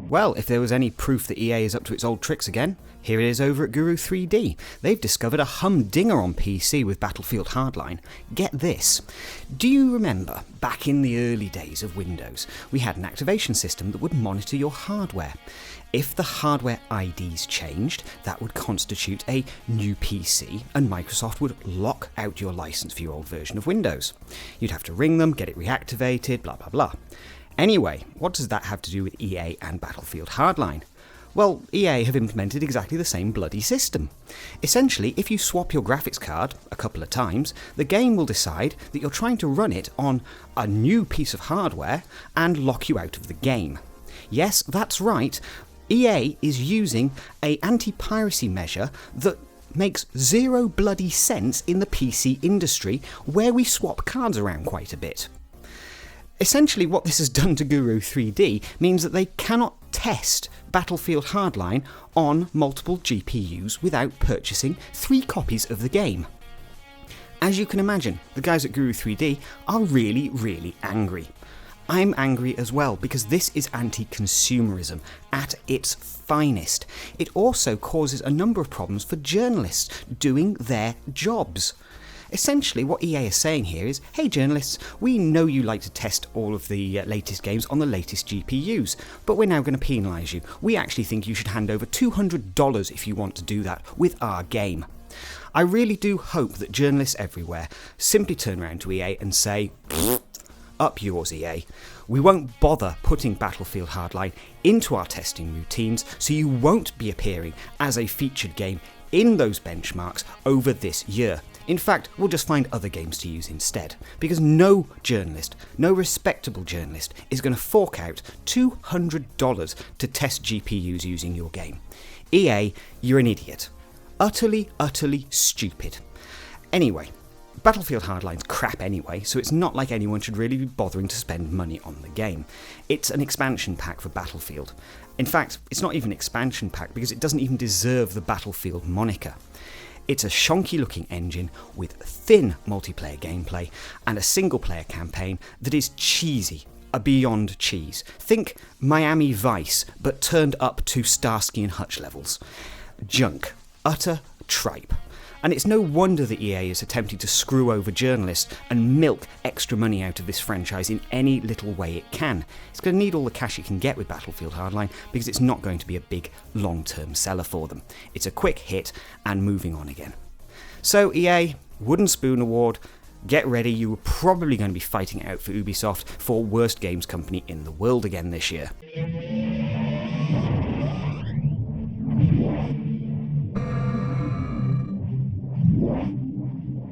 Well, if there was any proof that EA is up to its old tricks again, here it is over at Guru 3D. They've discovered a humdinger on PC with Battlefield Hardline. Get this. Do you remember, back in the early days of Windows, we had an activation system that would monitor your hardware? If the hardware IDs changed, that would constitute a new PC, and Microsoft would lock out your license for your old version of Windows. You'd have to ring them, get it reactivated, blah blah blah. Anyway, what does that have to do with EA and Battlefield Hardline? Well, EA have implemented exactly the same bloody system. Essentially, if you swap your graphics card a couple of times, the game will decide that you're trying to run it on a new piece of hardware and lock you out of the game. Yes, that's right, EA is using an anti-piracy measure that makes zero bloody sense in the PC industry, where we swap cards around quite a bit. Essentially, what this has done to Guru 3D means that they cannot test Battlefield Hardline on multiple GPUs without purchasing 3 copies of the game. As you can imagine, the guys at Guru 3D are really, really angry. I'm angry as well, because this is anti-consumerism at its finest. It also causes a number of problems for journalists doing their jobs. Essentially, what EA is saying here is, hey journalists, we know you like to test all of the latest games on the latest GPUs, but we're now going to penalise you. We actually think you should hand over $200 if you want to do that with our game. I really do hope that journalists everywhere simply turn around to EA and say, up yours, EA. We won't bother putting Battlefield Hardline into our testing routines, so you won't be appearing as a featured game in those benchmarks over this year. In fact, we'll just find other games to use instead, because no journalist, no respectable journalist, is going to fork out $200 to test GPUs using your game. EA, you're an idiot. Utterly, utterly stupid. Anyway, Battlefield Hardline's crap anyway, so it's not like anyone should really be bothering to spend money on the game. It's an expansion pack for Battlefield. In fact, it's not even an expansion pack because it doesn't even deserve the Battlefield moniker. It's a shonky looking engine with thin multiplayer gameplay and a single player campaign that is cheesy, a beyond cheese. Think Miami Vice, but turned up to Starsky and Hutch levels. Junk. Utter tripe. And it's no wonder that EA is attempting to screw over journalists and milk extra money out of this franchise in any little way it can. It's going to need all the cash it can get with Battlefield Hardline because it's not going to be a big long-term seller for them. It's a quick hit and moving on again. So EA, Wooden Spoon Award, get ready, you were probably going to be fighting it out for Ubisoft for worst games company in the world again this year.